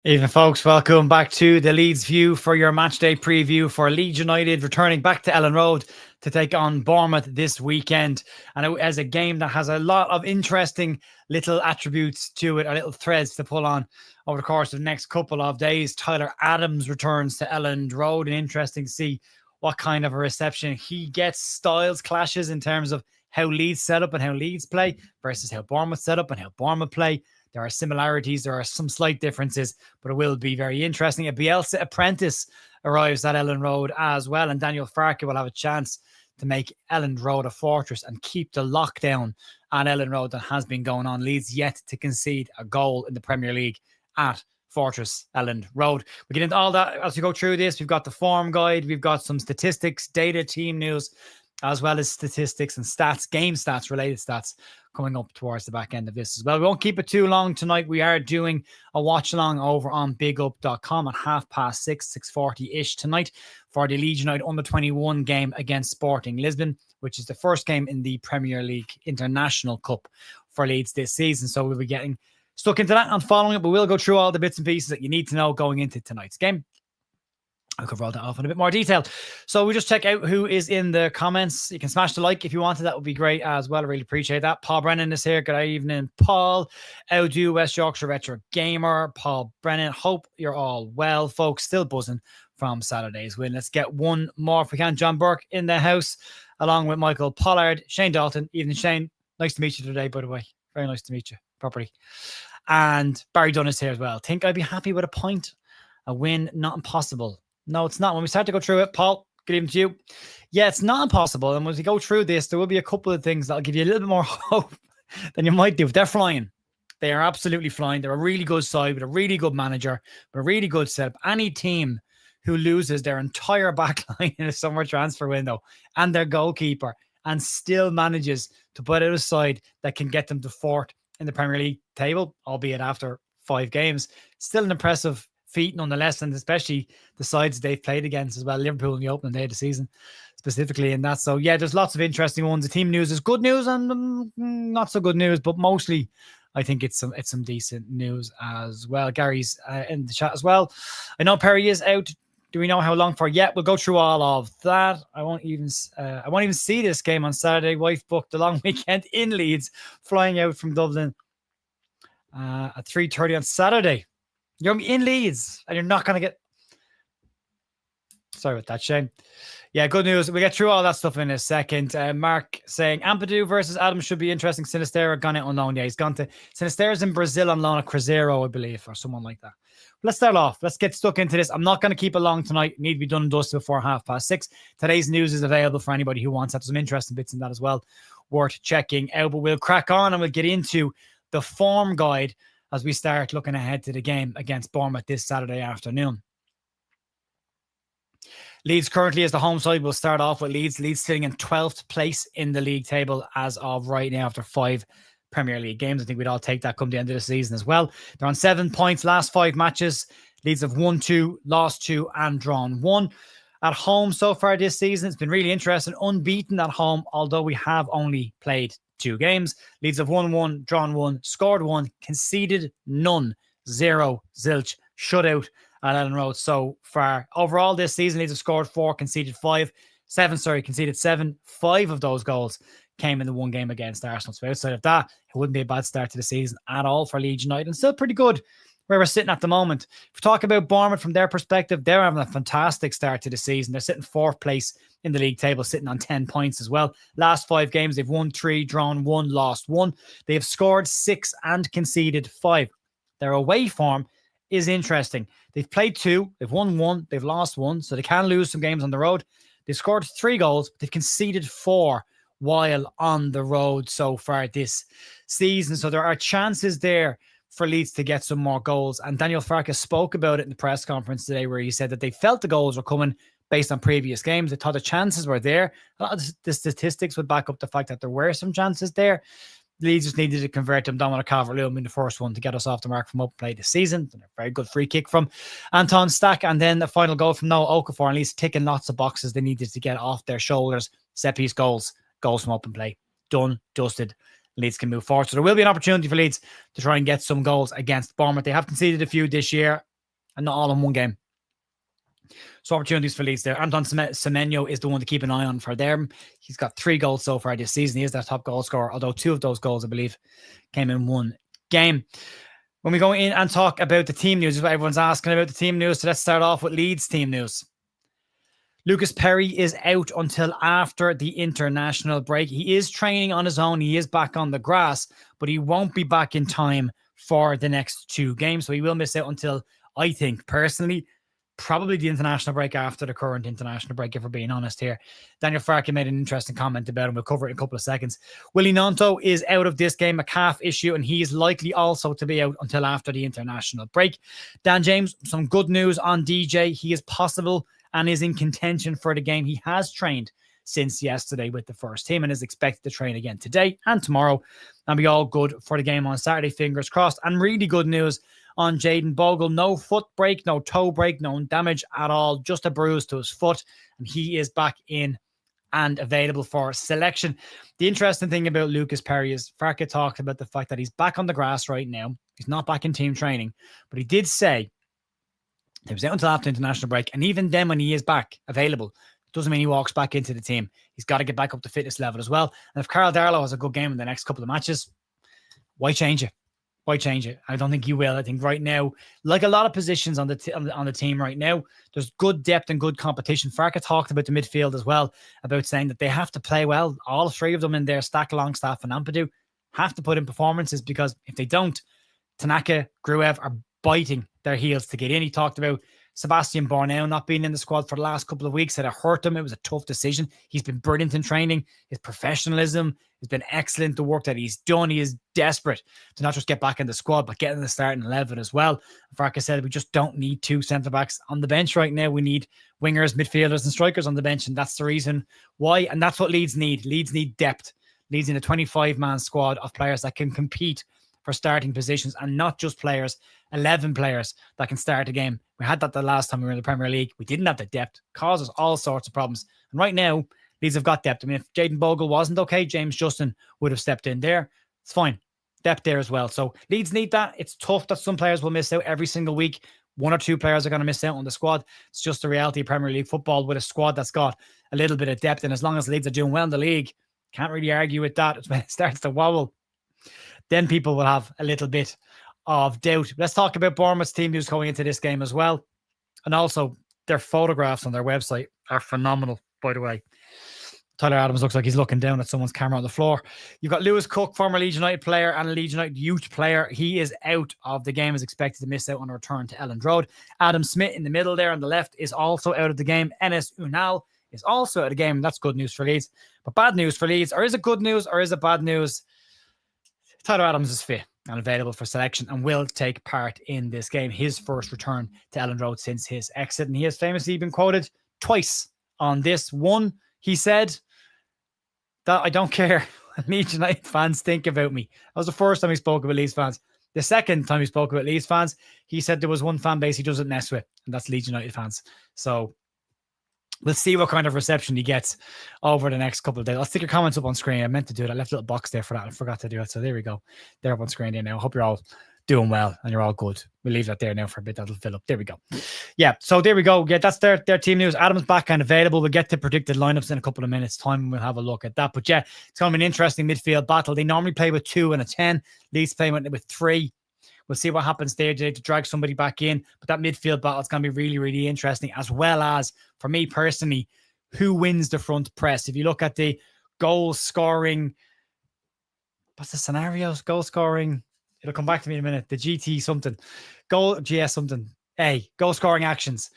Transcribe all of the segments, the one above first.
Evening, folks. Welcome back to the Leeds View for your matchday preview for Leeds United returning back to Ellen Road to take on Bournemouth this weekend. And it is a game that has a lot of interesting little attributes to it, or little threads to pull on over the course of the next couple of days. Tyler Adams returns to Ellen Road, and interesting to see what kind of a reception he gets. Styles clashes in terms of how Leeds set up and how Leeds play versus how Bournemouth set up and how Bournemouth play. There are similarities, there are some slight differences, but it will be very interesting. A Bielsa apprentice arrives at Ellen Road as well, and Daniel Farke will have a chance to make Ellen Road a fortress and keep the lockdown at Ellen Road that has been going on. Leeds yet to concede a goal in the Premier League at Fortress Ellen Road. We get into all that as we go through this. We've got the form guide, we've got some statistics, data, team news, as well as statistics and stats, game stats, related stats coming up towards the back end of this as well. We won't keep it too long tonight. We are doing a watch along over on bigup.com at 6:40-ish tonight for the Leeds United under-21 game against Sporting Lisbon, which is the first game in the Premier League International Cup for Leeds this season. So we'll be getting stuck into that and following it, but we'll go through all the bits and pieces that you need to know going into tonight's game. I'll cover all that off in a bit more detail. So we just check out who is in the comments. You can smash the like if you wanted. That would be great as well. I really appreciate that. Paul Brennan is here. Good evening, Paul. Eldu, West Yorkshire Retro Gamer. Paul Brennan. Hope you're all well, folks. Still buzzing from Saturday's win. Let's get one more if we can. John Burke in the house, along with Michael Pollard, Shane Dalton. Evening, Shane. Nice to meet you today, by the way. Very nice to meet you properly. And Barry Dunn is here as well. Think I'd be happy with a point. A win, not impossible. No, it's not. When we start to go through it, Paul, good evening to you. Yeah, it's not impossible. And as we go through this, there will be a couple of things that'll give you a little bit more hope than you might do. They're flying. They are absolutely flying. They're a really good side with a really good manager, with a really good setup. Any team who loses their entire back line in a summer transfer window and their goalkeeper and still manages to put out a side that can get them to fourth in the Premier League table, albeit after 5 games, still an impressive feat nonetheless, and especially the sides they've played against as well. Liverpool in the opening day of the season specifically in that. So yeah, there's lots of interesting ones. The team news is good news and not so good news, but mostly I think it's some decent news as well. Gary's in the chat as well. I know Perry is out. Do we know how long for yet? We'll go through all of that. I won't even see this game on Saturday. Wife booked a long weekend in Leeds, flying out from Dublin at 3:30 on Saturday. You're in Leeds and you're not going to get... Sorry about that, Shane. Yeah, good news. We'll get through all that stuff in a second. Mark saying, Ampadu versus Adams should be interesting. Sinistera gone out on loan. Yeah, he's gone to... Sinistera's in Brazil on loan at Cruzeiro, I believe, or someone like that. Let's start off. Let's get stuck into this. I'm not going to keep it long tonight. Need to be done and dusted before 6:30. Today's news is available for anybody who wants that. There's some interesting bits in that as well. Worth checking out. But we'll crack on and we'll get into the form guide as we start looking ahead to the game against Bournemouth this Saturday afternoon. Leeds currently is the home side. We'll start off with Leeds. Leeds sitting in 12th place in the league table as of right now after 5 Premier League games. I think we'd all take that come the end of the season as well. They're on 7 points, last 5 matches. Leeds have won 2, lost 2, and drawn 1. At home so far this season, it's been really interesting. Unbeaten at home, although we have only played 2 games. Leeds have won 1, drawn 1, scored 1, conceded none, 0, zilch, shutout at Ellen Road so far. Overall this season, Leeds have scored 4, conceded 7. 5 of those goals came in the 1 game against Arsenal. So outside of that, it wouldn't be a bad start to the season at all for Leeds United, and still pretty good where we're sitting at the moment. If we talk about Bournemouth from their perspective, they're having a fantastic start to the season. They're sitting 4th place in the league table, sitting on 10 points as well. Last 5 games, they've won 3, drawn 1, lost 1. They have scored 6 and conceded 5. Their away form is interesting. They've played 2, they've won 1, they've lost 1, so they can lose some games on the road. They've scored 3 goals, but they've conceded 4 while on the road so far this season. So there are chances there for Leeds to get some more goals. And Daniel Farke spoke about it in the press conference today, where he said that they felt the goals were coming based on previous games. They thought the chances were there. A lot of the statistics would back up the fact that there were some chances there. Leeds just needed to convert them. Dominic Calvert-Lewin in the first one to get us off the mark from up play this season. And a very good free kick from Anton Stack. And then the final goal from Noah Okafor. And Leeds ticking lots of boxes they needed to get off their shoulders. Set piece goals from open play. Done, dusted. Leeds can move forward. So there will be an opportunity for Leeds to try and get some goals against Bournemouth. They have conceded a few this year. and not all in one game. So opportunities for Leeds there. Anton Semenyo is the one to keep an eye on for them. He's got 3 goals so far this season. He is their top goal scorer, although 2 of those goals, I believe, came in one game. When we go in and talk about the team news, is what everyone's asking about the team news. So let's start off with Leeds team news. Lucas Perry is out until after the international break. He is training on his own. He is back on the grass, but he won't be back in time for the next 2 games. So he will miss out until, I think, personally, probably the international break after the current international break, if we're being honest here. Daniel Farke made an interesting comment about him. We'll cover it in a couple of seconds. Willie Gnonto is out of this game, a calf issue, and he is likely also to be out until after the international break. Dan James, some good news on DJ. He is possible and is in contention for the game. He has trained since yesterday with the first team and is expected to train again today and tomorrow and be all good for the game on Saturday, fingers crossed. And really good news on Jayden Bogle. No foot break, no toe break, no damage at all, just a bruise to his foot, and he is back in and available for selection. The interesting thing about Lucas Perry is Farke talked about the fact that he's back on the grass right now. He's not back in team training, but he did say he was out until after international break, and even then when he is back available, doesn't mean he walks back into the team. He's got to get back up to fitness level as well. And if Carl Darlow has a good game in the next couple of matches, why change it? Why change it? I don't think you will. I think right now, like a lot of positions on the team right now, there's good depth and good competition. Farke talked about the midfield as well, about saying that they have to play well. All 3 of them in there, Stack, Longstaff and Ampadu, have to put in performances, because if they don't, Tanaka, Gruev are biting their heels to get in. He talked about Sebastian Borneo not being in the squad for the last couple of weeks, said it hurt him. It was a tough decision. He's been brilliant in training. His professionalism has been excellent. The work that he's done, he is desperate to not just get back in the squad, but get in the starting 11 as well. Farke said we just don't need 2 centre-backs on the bench right now. We need wingers, midfielders and strikers on the bench, and that's the reason why. And that's what Leeds need. Leeds need depth. Leeds in a 25-man squad of players that can compete for starting positions, and not just players, 11 players that can start a game. We had that the last time we were in the Premier League. We didn't have the depth. Causes all sorts of problems. And right now, Leeds have got depth. I mean, if Jayden Bogle wasn't okay, James Justin would have stepped in there. It's fine. Depth there as well. So Leeds need that. It's tough that some players will miss out every single week. 1 or 2 players are going to miss out on the squad. It's just the reality of Premier League football with a squad that's got a little bit of depth. And as long as Leeds are doing well in the league, can't really argue with that. It's when it starts to wobble, then people will have a little bit of doubt. Let's talk about Bournemouth's team news going into this game as well. And also, their photographs on their website are phenomenal, by the way. Tyler Adams looks like he's looking down at someone's camera on the floor. You've got Lewis Cook, former Leeds United player and a Leeds United youth player. He is out of the game, is expected to miss out on a return to Elland Road. Adam Smith in the middle there on the left is also out of the game. Enes Unal is also out of the game. That's good news for Leeds. But bad news for Leeds, or is it good news or is it bad news? Tyler Adams is fit and available for selection and will take part in this game. His first return to Elland Road since his exit. And he has famously been quoted twice on this. One, he said that I don't care what Leeds United fans think about me. That was the first time he spoke about Leeds fans. The second time he spoke about Leeds fans, he said there was one fan base he doesn't mess with, and that's Leeds United fans. So we'll see what kind of reception he gets over the next couple of days. I'll stick your comments up on screen. I meant to do it. I left a little box there for that. I forgot to do it. So there we go. They're up on screen there now. I hope you're all doing well and you're all good. We'll leave that there now for a bit. That'll fill up. There we go. Yeah. So there we go. Yeah, that's their team news. Adam's back and available. We'll get to predicted lineups in a couple of minutes time and we'll have a look at that. But yeah, it's going to be an interesting midfield battle. They normally play with 2 and a 10. Leeds play with 3. We'll see what happens there today to drag somebody back in. But that midfield battle is going to be really, really interesting, as well as, for me personally, who wins the front press. If you look at the goal scoring, what's the scenarios? Goal scoring, it'll come back to me in a minute. The GT something, GS something, goal scoring actions,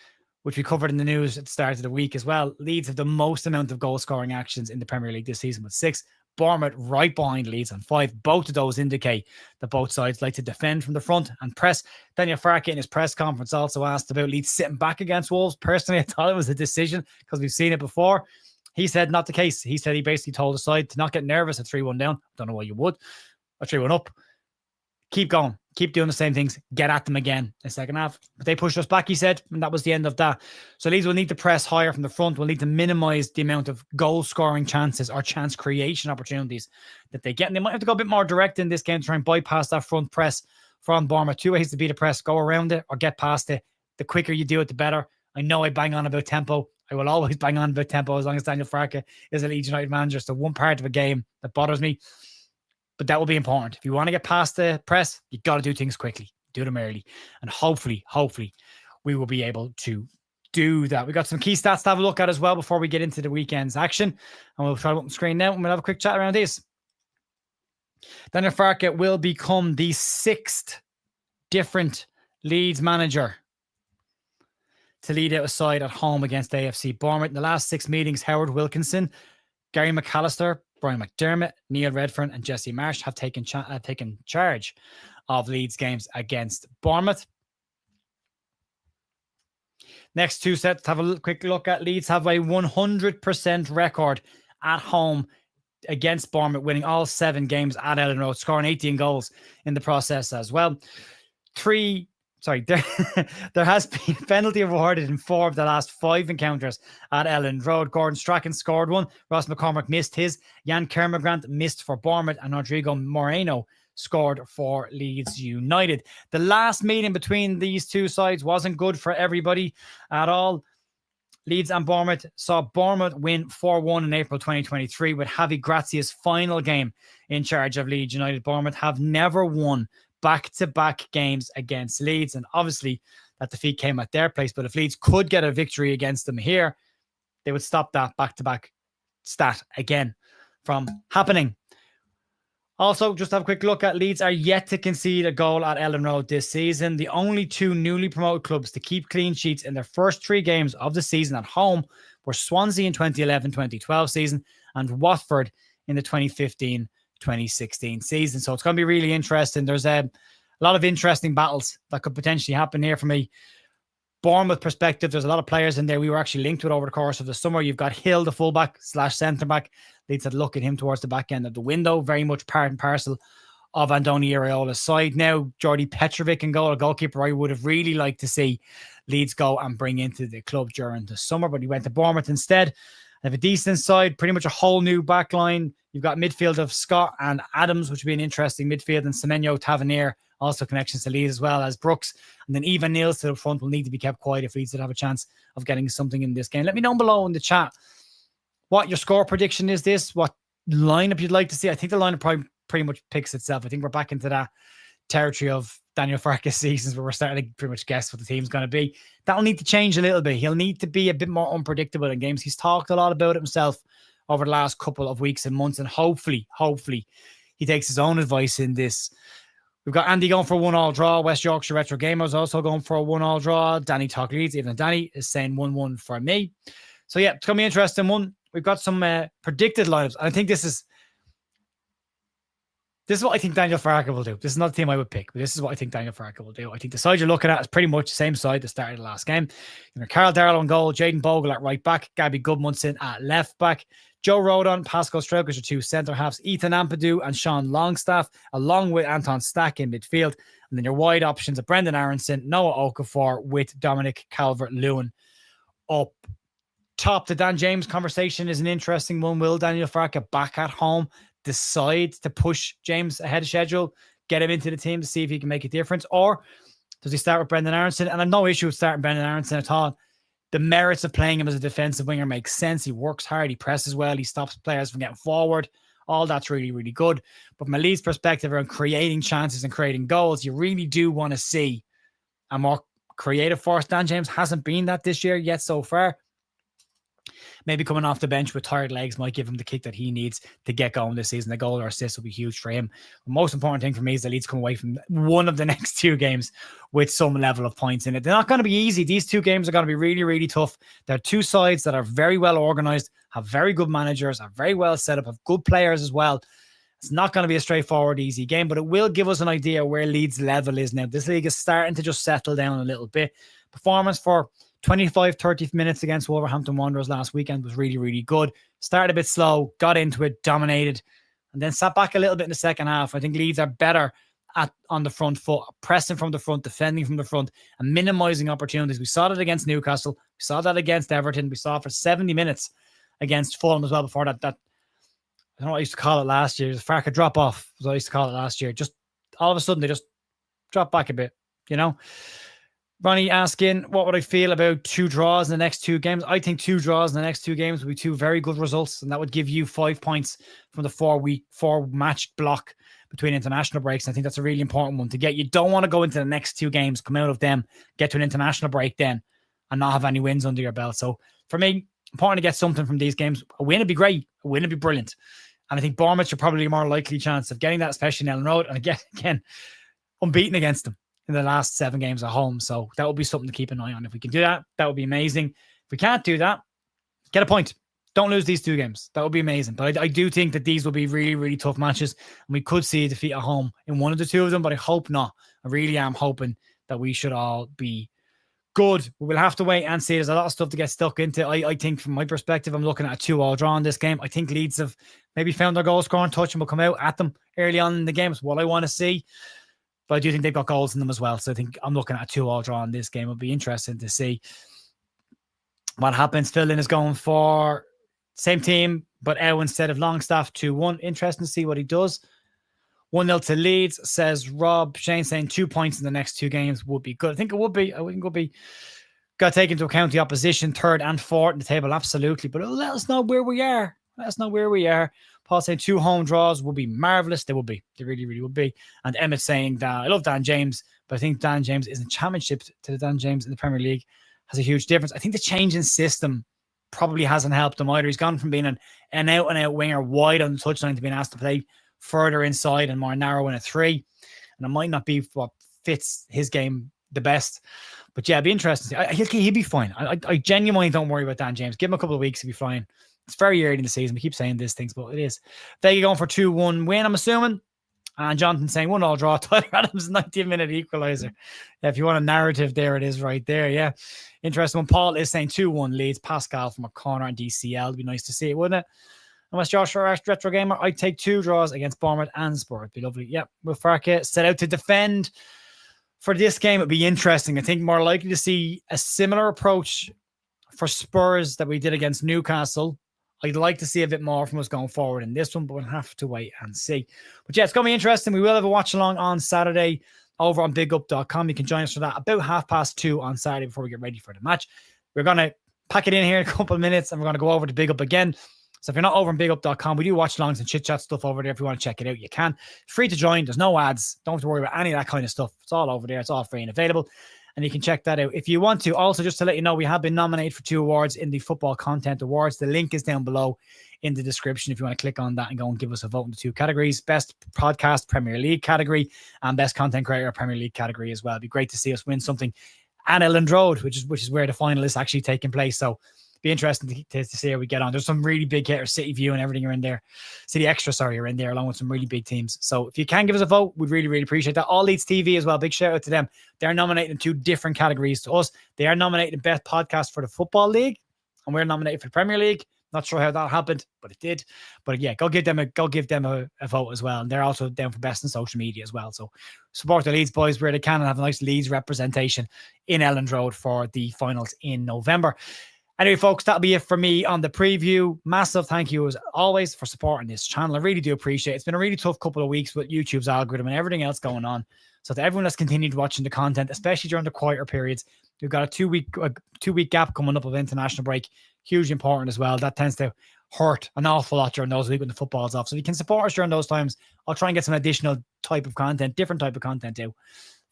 which we covered in the news at the start of the week as well. Leeds have the most amount of goal scoring actions in the Premier League this season with 6. Bournemouth right behind Leeds on 5. Both of those indicate that both sides like to defend from the front and press. Daniel Farke in his press conference also asked about Leeds sitting back against Wolves. Personally, I thought it was a decision because we've seen it before. He said not the case. He said he basically told the side to not get nervous at 3-1 down. Don't know why you would. Or 3-1 up. Keep going. Keep doing the same things. Get at them again in the second half. But they pushed us back, he said, and that was the end of that. So Leeds will need to press higher from the front. We'll need to minimize the amount of goal-scoring chances or chance creation opportunities that they get. And they might have to go a bit more direct in this game to try and bypass that front press from Bournemouth. 2 ways to beat a press. Go around it or get past it. The quicker you do it, the better. I know I bang on about tempo. I will always bang on about tempo as long as Daniel Farke is a Leeds United manager. So one part of a game that bothers me, but that will be important. If you want to get past the press, you got to do things quickly, do them early. And hopefully, we will be able to do that. We got some key stats to have a look at as well before we get into the weekend's action. And we'll try to open the screen now and we'll have a quick chat around this. Daniel Farke will become the 6th different Leeds manager to lead out a side at home against AFC Bournemouth. In the last 6 meetings, Howard Wilkinson, Gary McAllister, Brian McDermott, Neil Redfern, and Jesse Marsh have taken charge of Leeds games against Bournemouth. Next 2 sets, have a quick look at. Leeds have a 100% record at home against Bournemouth, winning all 7 games at Ellen Road, scoring 18 goals in the process as well. There has been a penalty awarded in 4 of the last 5 encounters at Ellen Road. Gordon Strachan scored 1. Ross McCormack missed his. Jan Kermogrant missed for Bournemouth. And Rodrigo Moreno scored for Leeds United. The last meeting between these 2 sides wasn't good for everybody at all. Leeds and Bournemouth saw Bournemouth win 4-1 in April 2023 with Javi Grazia's final game in charge of Leeds United. Bournemouth have never won back-to-back games against Leeds, and obviously that defeat came at their place. But if Leeds could get a victory against them here, they would stop that back-to-back stat again from happening. Also, just have a quick look at Leeds are yet to concede a goal at Ellen Road this season. The only 2 newly promoted clubs to keep clean sheets in their first 3 games of the season at home were Swansea in 2011-2012 season and Watford in the 2015-2016 season. So it's going to be really interesting. There's a lot of interesting battles that could potentially happen here from a Bournemouth perspective. There's a lot of players in there we were actually linked with over the course of the summer. You've got Hill, the fullback / centre back. Leeds had a look at him towards the back end of the window. Very much part and parcel of Andoni Iraola's side. Now, Jordi Petrovic in goal, a goalkeeper I would have really liked to see Leeds go and bring into the club during the summer, but he went to Bournemouth instead. They have a decent side, pretty much a whole new back line. You've got midfield of Scott and Adams, which would be an interesting midfield, and Semenyo Tavernier, also connections to Leeds as well as Brooks. And then Ivan Niels to the front will need to be kept quiet if Leeds did have a chance of getting something in this game. Let me know below in the chat what your score prediction is this, what lineup you'd like to see. I think the lineup probably pretty much picks itself. I think we're back into that territory of Daniel Farke's seasons where we're starting to pretty much guess what the team's going to be. That'll need to change a little bit. He'll need to be a bit more unpredictable in games. He's talked a lot about it himself over the last couple of weeks and months, and hopefully he takes his own advice in this. We've got Andy going for a 1-1 draw. West Yorkshire Retro Gamers also going for a 1-1 draw. Danny Talk Leeds, even Danny is saying 1-1 for me. So yeah, it's going to be an interesting one. We've got some predicted lineups. I think this is what I think Daniel Farke will do. This is not the team I would pick, but this is what I think Daniel Farke will do. I think the side you're looking at is pretty much the same side that started the last game. You know, Carl Darlow in goal, Jaden Bogle at right back, Gabby Goodmunson at left back, Joe Rodon, Pascal Strelkers are 2 centre halves, Ethan Ampadu and Sean Longstaff, along with Anton Stack in midfield. And then your wide options are Brendan Aronson, Noah Okafor with Dominic Calvert-Lewin up top. The Dan James conversation is an interesting one. Will Daniel Farke back at home decide to push James ahead of schedule, get him into the team to see if he can make a difference? Or does he start with Brendan Aronson? And I've no issue with starting Brendan Aronson at all. The merits of playing him as a defensive winger makes sense. He works hard, he presses well, he stops players from getting forward. All that's really, really good. But from a Leeds perspective around creating chances and creating goals, you really do want to see a more creative force. Dan James hasn't been that this year yet so far. Maybe coming off the bench with tired legs might give him the kick that he needs to get going this season. The goal or assist will be huge for him. The most important thing for me is that Leeds come away from one of the next 2 games with some level of points in it. They're not going to be easy. These 2 games are going to be really, really tough. They're 2 sides that are very well organized, have very good managers, are very well set up, have good players as well. It's not going to be a straightforward, easy game, but it will give us an idea where Leeds' level is now. This league is starting to just settle down a little bit. Performance for 25-30 minutes against Wolverhampton Wanderers last weekend was really, really good. Started a bit slow, got into it, dominated, and then sat back a little bit in the second half. I think Leeds are better on the front foot, pressing from the front, defending from the front, and minimizing opportunities. We saw that against Newcastle. We saw that against Everton. We saw it for 70 minutes against Fulham as well before that. I don't know what I used to call it last year. The Farke drop off was what I used to call it last year. Just all of a sudden, they just drop back a bit, you know? Ronnie asking, what would I feel about 2 draws in the next 2 games? I think 2 draws in the next 2 games would be 2 very good results, and that would give you 5 points from the 4-match block between international breaks. And I think that's a really important one to get. You don't want to go into the next 2 games, come out of them, get to an international break then, and not have any wins under your belt. So for me, important to get something from these games. A win would be great. A win would be brilliant. And I think Bournemouth are probably a more likely chance of getting that, especially in Ellen Road. And again, unbeaten against them in the last 7 games at home. So that would be something to keep an eye on. If we can do that, that would be amazing. If we can't do that, get a point. Don't lose these 2 games. That would be amazing. But I do think that these will be really, really tough matches. And we could see a defeat at home in one of the 2 of them, but I hope not. I really am hoping that we should all be good. We'll have to wait and see. There's a lot of stuff to get stuck into. I think from my perspective, I'm looking at a 2-2 draw in this game. I think Leeds have maybe found their goal scoring touch and will come out at them early on in the game. It's what I want to see. But I do think they've got goals in them as well. So I think I'm looking at a 2-2 draw in this game. It'll be interesting to see what happens. Phil Lynn is going for same team, but Ew instead of Longstaff 2-1. Interesting to see what he does. 1-0 to Leeds, says Rob. Shane saying 2 points in the next 2 games would be good. I think it would be. I think it would be. Got to take into account the opposition, 3rd and 4th in the table, absolutely. But let us know where we are. Let us know where we are. Paul saying 2 home draws would be marvellous. They would be. They really, really would be. And Emmett saying that I love Dan James, but I think Dan James is in championship to the Dan James in the Premier League has a huge difference. I think the change in system probably hasn't helped him either. He's gone from being an out-and-out winger wide on the touchline to being asked to play further inside and more narrow in a 3. And it might not be what fits his game the best. But yeah, it'd be interesting. He'll be fine. I genuinely don't worry about Dan James. Give him a couple of weeks, he'll be fine. It's very early in the season. We keep saying these things, but it is. Vega going for 2-1 win, I'm assuming. And Jonathan saying 1-1 draw. Tyler Adams, 90-minute equaliser. Yeah, if you want a narrative there, it is right there. Yeah. Interesting one. Paul is saying 2-1 Leeds. Pascal from a corner and DCL. It'd be nice to see it, wouldn't it? Unless Joshua Retro Gamer, I'd take 2 draws against Bournemouth and Spurs. It'd be lovely. Yeah. Will Farke set out to defend for this game. It'd be interesting. I think more likely to see a similar approach for Spurs that we did against Newcastle. I'd like to see a bit more from us going forward in this one, but we'll have to wait and see. But yeah, it's going to be interesting. We will have a watch along on Saturday over on bigup.com. You can join us for that about 2:30 on Saturday before we get ready for the match. We're going to pack it in here in a couple of minutes and we're going to go over to Big Up again. So if you're not over on bigup.com, we do watch alongs and chit chat stuff over there. If you want to check it out, you can. Free to join. There's no ads. Don't have to worry about any of that kind of stuff. It's all over there. It's all free and available. And you can check that out if you want to. Also, just to let you know, we have been nominated for 2 awards in the Football Content Awards. The link is down below in the description if you want to click on that and go and give us a vote in the 2 categories. Best Podcast Premier League category and Best Content Creator Premier League category as well. It'd be great to see us win something at Elland Road, which is where the final is actually taking place. So be interesting to see how we get on. There's some really big hitters, City View and everything are in there. City Extra, are in there along with some really big teams. So if you can give us a vote, we'd really, really appreciate that. All Leeds TV as well. Big shout out to them. They're nominated in 2 different categories to us. They are nominated in Best Podcast for the Football League and we're nominated for the Premier League. Not sure how that happened, but it did. But yeah, go give them a vote as well. And they're also down for Best in Social Media as well. So support the Leeds boys where they can and have a nice Leeds representation in Elland Road for the finals in November. Anyway, folks, that'll be it for me on the preview. Massive thank you as always for supporting this channel. I really do appreciate it. It's been a really tough couple of weeks with YouTube's algorithm and everything else going on. So to everyone that's continued watching the content, especially during the quieter periods, we've got a 2-week gap coming up of international break. Hugely important as well. That tends to hurt an awful lot during those weeks when the football's off. So if you can support us during those times, I'll try and get some additional type of content, different type of content out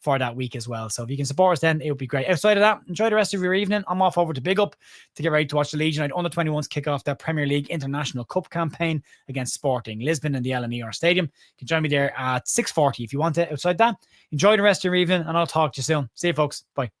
for that week as well. So if you can support us then, it would be great. Outside of that, enjoy the rest of your evening. I'm off over to Big Up to get ready to watch the Leeds United under-21s kick off their Premier League International Cup campaign against Sporting Lisbon in the LNER Stadium. You can join me there at 6:40 if you want it. Outside that, enjoy the rest of your evening and I'll talk to you soon. See you folks. Bye.